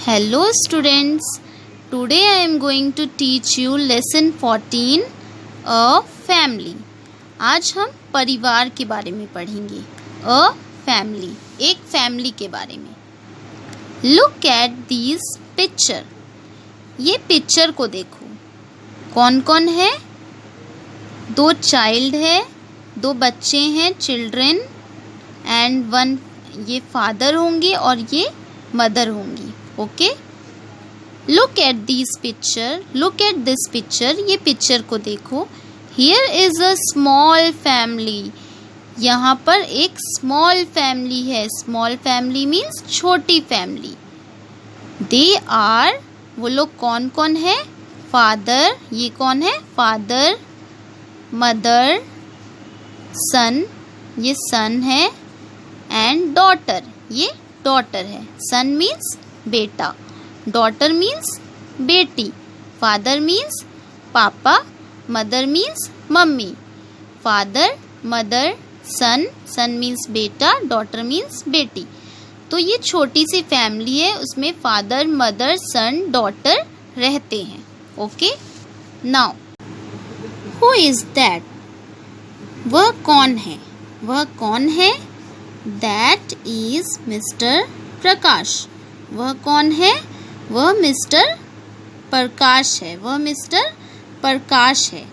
Hello students, today I am going to teach you lesson 14 a family. आज हम परिवार के बारे में पढ़ेंगे. A family, एक फैमिली के बारे में. Look at these picture. ये पिक्चर को देखो. कौन कौन है? 2 चाइल्ड है, 2 बच्चे हैं, चिल्ड्रन, एंड 1 ये फादर होंगे और ये मदर होंगी. Okay, look at this picture, look at this picture. ये पिक्चर को देखो. Here is a small family. यहाँ पर एक स्मॉल फैमिली है. स्मॉल फैमिली मीन्स छोटी फैमिली. दे आर, वो लोग कौन कौन है? फादर, ये कौन है? फादर, मदर, सन, ये सन है, एंड डॉटर, ये डॉटर है. सन मीन्स बेटा, डॉटर मीन्स बेटी, फादर मीन्स पापा, मदर मीन्स मम्मी. Father, mother, son, son means बेटा, डॉटर मीन्स बेटी. तो ये छोटी सी फैमिली है, उसमें फादर, मदर, सन, डॉटर रहते हैं. Okay, now who is that? वह कौन है? वह कौन है? दैट इज मिस्टर प्रकाश. वह कौन है? वह मिस्टर प्रकाश है. वह मिस्टर प्रकाश है.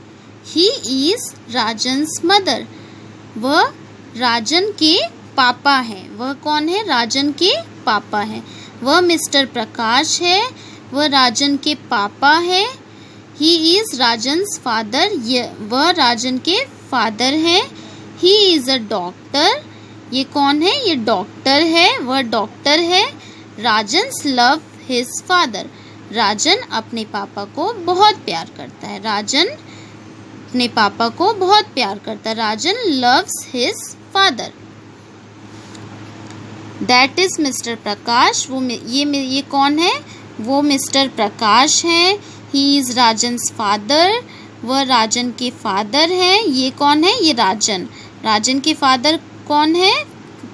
He is Rajan's mother. वह राजन के पापा है. वह कौन है? राजन के पापा है. वह मिस्टर प्रकाश है. वह राजन के पापा है. He is Rajan's father. वह राजन के फादर है. He is a doctor. ये कौन है? ये डॉक्टर है. वह डॉक्टर है. Rajan's love his father. Rajan अपने पापा को बहुत प्यार करता है. राजन अपने पापा को बहुत प्यार करता है. Rajan loves his father. That is Mr Prakash. वो ये कौन है? वो मिस्टर प्रकाश है. He is Rajan's father. वह राजन के फादर है. ये कौन है? ये राजन. राजन के फादर कौन है?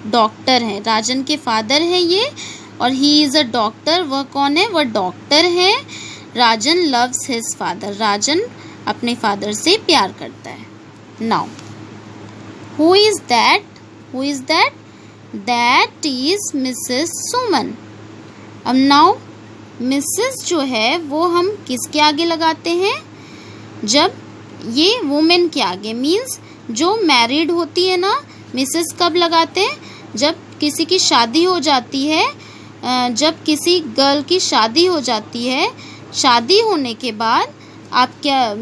डॉक्टर है. राजन के फादर है ये. और ही इज अ डॉक्टर. वह कौन है? वह डॉक्टर है. Rajan loves his father. Rajan अपने फादर से प्यार करता है. Now who is that? Who is that? That is Mrs Suman. अब नाउ मिसेस जो है वो हम किसके आगे लगाते हैं? जब ये वुमेन के आगे, मीन्स जो मैरिड होती है ना, मिसेस कब लगाते हैं? जब किसी की शादी हो जाती है. जब किसी गर्ल की शादी हो जाती है, शादी होने के बाद आप क्या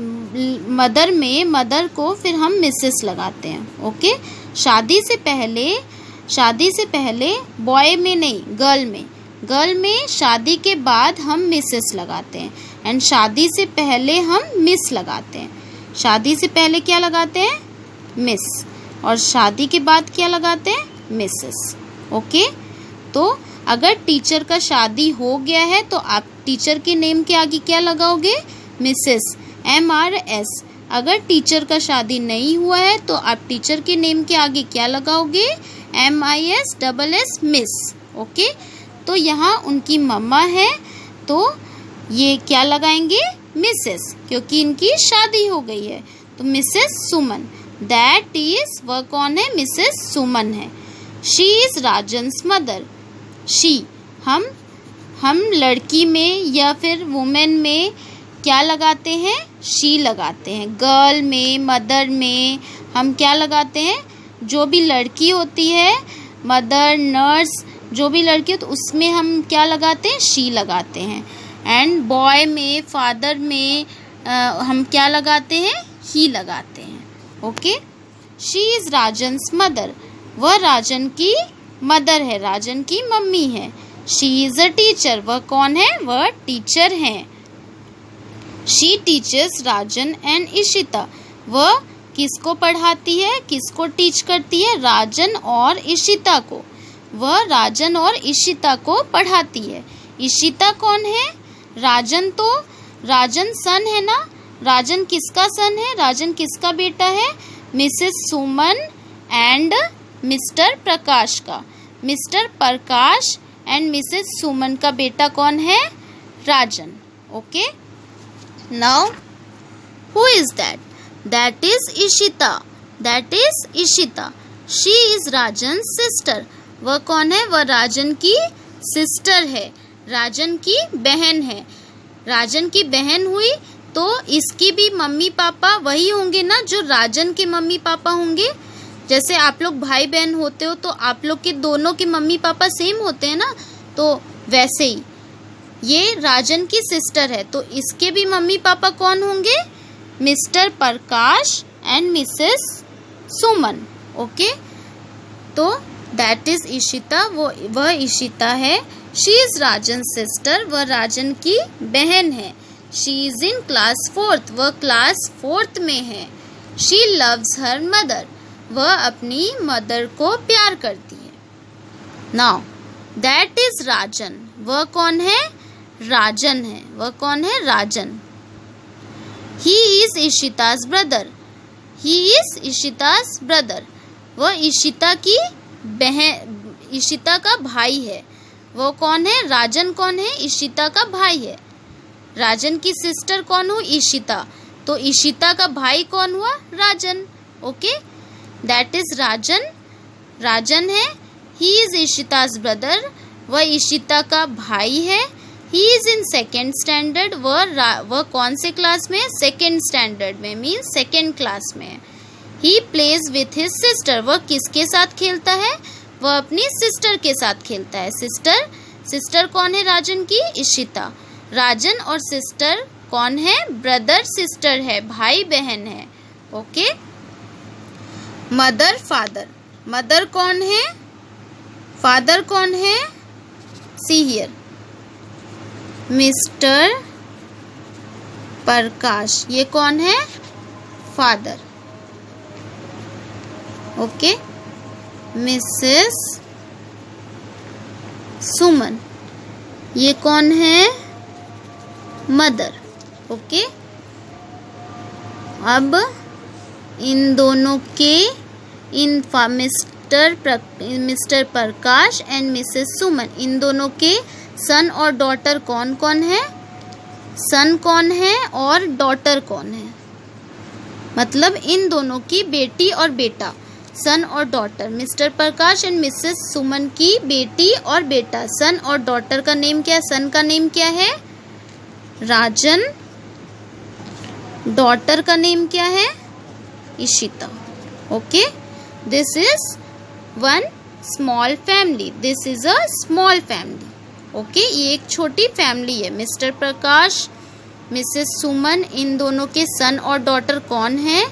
मदर को फिर हम मिसेस लगाते हैं. ओके, शादी से पहले बॉय में नहीं, गर्ल में शादी के बाद हम मिसेस लगाते हैं. एंड शादी से पहले हम मिस लगाते हैं. शादी से पहले क्या लगाते हैं? मिस. और शादी के बाद क्या लगाते हैं? मिसेस. ओके, तो अगर टीचर का शादी हो गया है तो आप टीचर के नेम के आगे क्या लगाओगे? Mrs, MRS. अगर टीचर का शादी नहीं हुआ है तो आप टीचर के नेम के आगे क्या लगाओगे? MISSS, miss. ओके, तो यहाँ उनकी मम्मा है तो ये क्या लगाएंगे? मिसेस, क्योंकि इनकी शादी हो गई है. तो मिसेस सुमन. दैट इज, वह कौन है? मिसेस सुमन है. She is Rajan's mother. She, हम लड़की में या फिर वुमेन में क्या लगाते हैं? शी लगाते हैं. गर्ल में, मदर में हम क्या लगाते हैं? जो भी लड़की होती है, मदर, नर्स, जो भी लड़की हो तो उसमें हम क्या लगाते हैं? शी लगाते हैं. एंड बॉय में, फादर में हम क्या लगाते हैं? ही लगाते हैं. Okay, she is Rajan's mother. वह राजन की मदर है, राजन की मम्मी है. She is a teacher. वह कौन है? वह टीचर है. She teaches Rajan and Ishita. वह किसको पढ़ाती है? किसको टीच करती है? राजन और इशिता को. वह राजन और इशिता को पढ़ाती है. इशिता कौन है? राजन. तो राजन सन है ना. राजन किसका सन है? राजन किसका बेटा है? Mrs Suman and Mr Prakash का. Mr Prakash and Mrs Suman का बेटा कौन है? Rajan. Okay. Now who is that? That is Ishita. That is Ishita. She is Rajan sister. वह कौन है? वह राजन की सिस्टर है, राजन की बहन है. राजन की बहन हुई तो इसकी भी मम्मी पापा वही होंगे ना जो राजन के मम्मी पापा होंगे. जैसे आप लोग भाई बहन होते हो तो आप लोग के दोनों के मम्मी पापा सेम होते हैं ना, तो वैसे ही ये राजन की सिस्टर है तो इसके भी मम्मी पापा कौन होंगे? Mr Prakash and Mrs Suman. Okay. तो दैट इज इशिता. वह इशिता है. She is Rajan sister. वह राजन की बहन है. She is in class 4th. वह क्लास 4th में है. She loves her mother. वह अपनी मदर को प्यार करती है. Now that is Rajan. वह कौन है? राजन है. वह कौन है? Rajan. He is Ishita's brother. He is Ishita's brother. वह इशिता की बहन, इशिता का भाई है. वो कौन है? राजन कौन है? इशिता का भाई है. राजन की सिस्टर कौन हुई? इशिता. तो इशिता का भाई कौन हुआ? Rajan. Okay. That is Rajan. Rajan है. He is Ishita's brother. वह इशिता का भाई है. He is in 2nd standard. वह कौन से क्लास में? 2nd स्टैंडर्ड में, मीन्स 2nd क्लास में. He plays with his sister. वह किसके साथ खेलता है? वह अपनी सिस्टर के साथ खेलता है. सिस्टर कौन है राजन की? इशिता. राजन और सिस्टर कौन है? ब्रदर सिस्टर है, भाई बहन है. ओके. Mother father. मदर कौन है? फादर कौन है? सी हियर. मिस्टर प्रकाश. ये कौन है? फादर. ओके. मिसेस सुमन. ये कौन है? मदर. ओके. अब इन दोनों के मिस्टर प्रकाश एंड मिसेस सुमन, इन दोनों के सन और डॉटर कौन कौन है? सन कौन है और डॉटर कौन है? मतलब इन दोनों की बेटी और बेटा, सन और daughter. Mr Prakash and Mrs Suman की बेटी और बेटा. सन और डॉटर का नेम क्या है? सन का नेम क्या है? राजन. डॉटर का नेम क्या है? Ishita. Okay. This is one small family. This is a small family. Okay. ये एक छोटी फैमिली है. मिस्टर प्रकाश, मिसेस सुमन, इन दोनों के सन और डॉटर कौन है?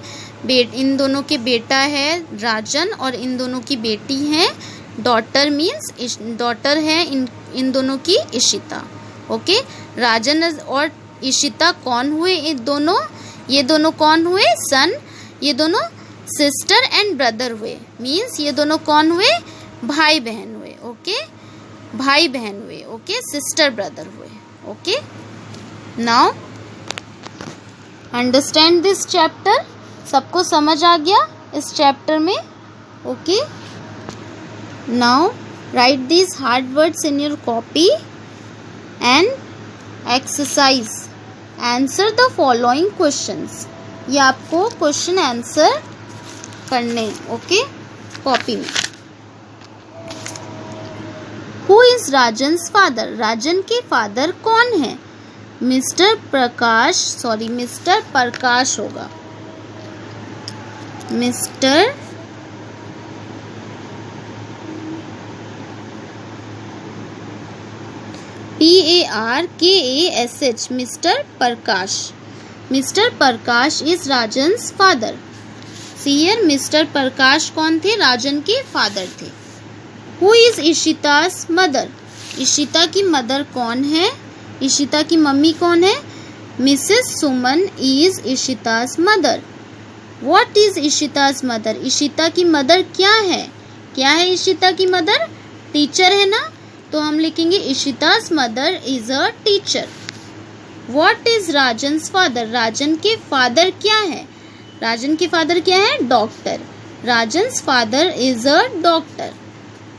इन दोनों के बेटा है राजन और इन दोनों की बेटी है डॉटर, मीन्स डॉटर है इन दोनों की इशिता. ओके. राजन और इशिता कौन हुए? ये दोनों कौन हुए? सन. ये दोनों सिस्टर एंड ब्रदर हुए, मीन्स ये दोनों कौन हुए? भाई बहन हुए. ओके. भाई बहन हुए. ओके. सिस्टर ब्रदर हुए. Okay. Now understand this chapter. सबको समझ आ गया इस चैप्टर में? Okay. Now write these hard words in your copy and exercise. Answer the following questions. ये आपको क्वेश्चन आंसर करने. ओके. कॉपी में. Who is Rajan's father? Rajan के फादर कौन है? मिस्टर प्रकाश होगा. Mr PARKASH. Mr Prakash. Mr Prakash is Rajan's father. See here. Mr Prakash कौन थे? राजन के फादर थे. Who is Ishita's mother? Ishita की मदर कौन है? इशिता की मम्मी कौन है? Mrs Suman is Ishita's mother. What is Ishita's mother? Ishita की मदर क्या है? क्या है इशिता की मदर? टीचर है ना, तो हम लिखेंगे Ishita's mother is a teacher. What is Rajan's father? Rajan के फादर क्या है? राजन के फादर क्या है? Doctor. Rajan's father is a doctor.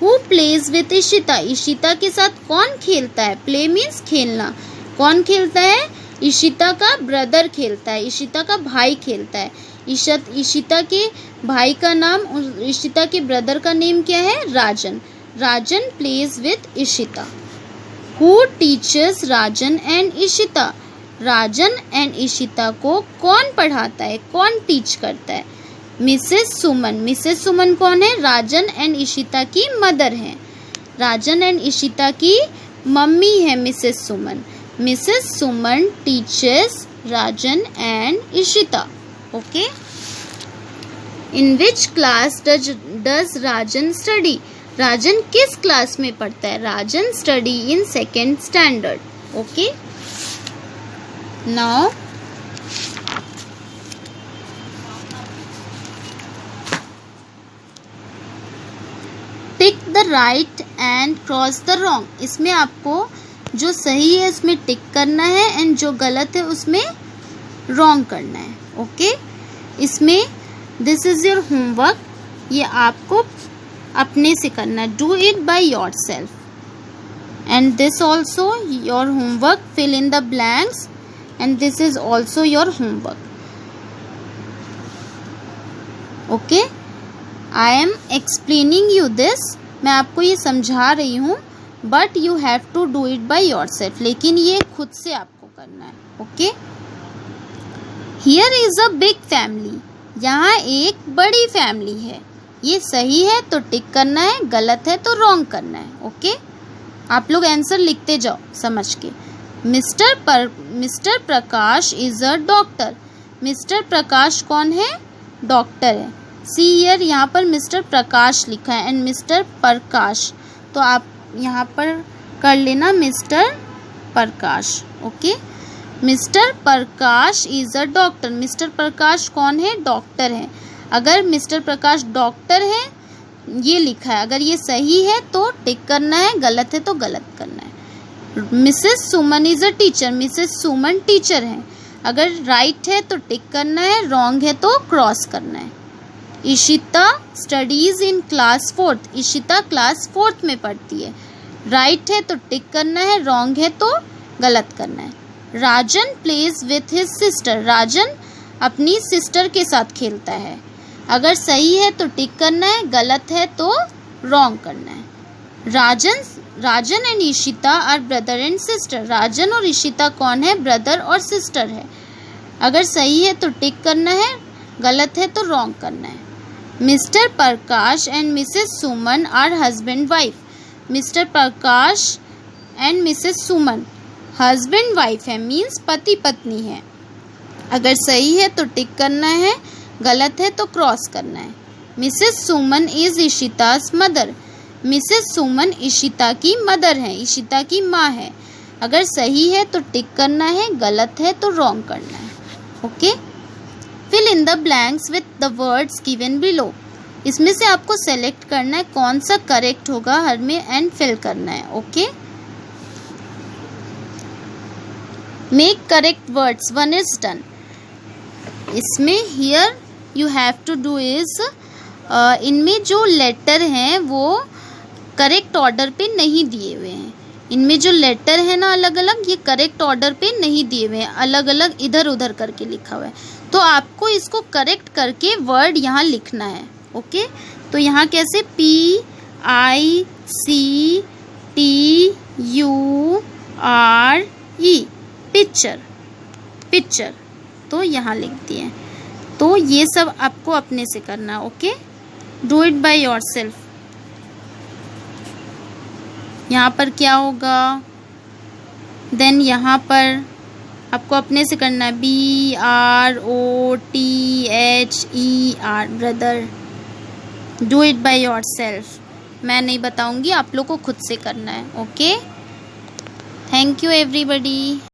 Who plays with Ishita, Ishita के साथ कौन खेलता है? प्ले मीन्स खेलना। कौन खेलता है? इशिता का ब्रदर खेलता है, इशिता का भाई खेलता है। इशिता के भाई का नाम, इशिता के ब्रदर का नेम क्या है? Rajan. Rajan plays with Ishita. Who teaches Rajan and Ishita, Rajan and Ishita को कौन पढ़ाता है, कौन टीच करता है? मिसेस सुमन। मिसेस सुमन कौन है? राजन एंड इशिता की मदर है। राजन एंड इशिता की मम्मी है Mrs Suman. Mrs Suman teaches Rajan and Ishita. Okay. In which class does Rajan study, Rajan किस क्लास में पढ़ता है? Rajan study in second standard. Okay. Now tick the right and cross the wrong. इसमें आपको जो सही है उसमें टिक करना है एंड जो गलत है उसमें रॉन्ग करना है। ओके। इसमें दिस इज योर होमवर्क, ये आपको अपने से करना है। Do it by yourself. And this also your homework, fill in the blanks and this is also your homework. Okay. I am explaining you this, मैं आपको ये समझा रही हूँ, but you have to do it by yourself, लेकिन ये खुद से आपको करना है। Okay. Here is a big family, यहाँ एक बड़ी फैमिली है। ये सही है तो टिक करना है, गलत है तो रॉन्ग करना है। ओके। आप लोग आंसर लिखते जाओ समझ के। Mr Prakash is a doctor, Mr Prakash कौन है? डॉक्टर है। सी हियर, यहाँ पर मिस्टर प्रकाश लिखा है एंड मिस्टर प्रकाश, तो आप यहाँ पर कर लेना Mr Prakash. Okay. Mr Prakash is a doctor, Mr Prakash कौन है? डॉक्टर है। अगर मिस्टर प्रकाश डॉक्टर है ये लिखा है, अगर ये सही है तो टिक करना है, गलत है तो गलत करना है। Mrs Suman is a teacher, Mrs Suman teacher है। अगर राइट है तो टिक करना है, रॉन्ग है तो क्रॉस करना है। Ishita studies in class 4th, Ishita class 4th में पढ़ती है। राइट है तो टिक करना है, रॉन्ग है तो गलत करना है। राजन प्लेज विथ हिज सिस्टर, राजन अपनी सिस्टर के साथ खेलता है। अगर सही है तो टिक करना है, गलत है तो रॉन्ग करना है। Rajan and Ishita are brother and sister, Rajan और इशिता कौन है? ब्रदर और सिस्टर है। अगर सही है तो टिक करना है, गलत है तो रॉन्ग करना है। Mister Prakash and Mrs Suman are husband wife, mister Prakash and Mrs Suman husband wife है, मीन्स पति पत्नी है। अगर सही है तो टिक करना है, गलत है तो क्रॉस करना है। Mrs Suman is Ishita's mother, Mrs Suman Ishita की मदर है, इशिता की माँ है। अगर सही है तो टिक करना है, गलत है तो रॉन्ग करना है। Okay. Fill in the blanks with the words given below, इसमें से आपको सेलेक्ट करना है कौन सा करेक्ट होगा हर में एंड फिल करना है। Okay. Make correct words, 1 is done. इसमें here you have to do is, इनमें जो लेटर हैं वो करेक्ट ऑर्डर पे नहीं दिए हुए हैं। इनमें जो लेटर है ना अलग अलग, ये करेक्ट ऑर्डर पे नहीं दिए हुए हैं, अलग अलग इधर उधर करके लिखा हुआ है। तो आपको इसको करेक्ट करके वर्ड यहाँ लिखना है। ओके। तो यहाँ कैसे? PICTURE, पिक्चर, पिक्चर, तो यहाँ लिख दिए। तो ये सब आपको अपने से करना है। Okay. Do it by your self. यहाँ पर क्या होगा? देन यहाँ पर आपको अपने से करना है BROTHER, brother. Do it by your self, मैं नहीं बताऊँगी, आप लोग को खुद से करना है। ओके। Thank you everybody.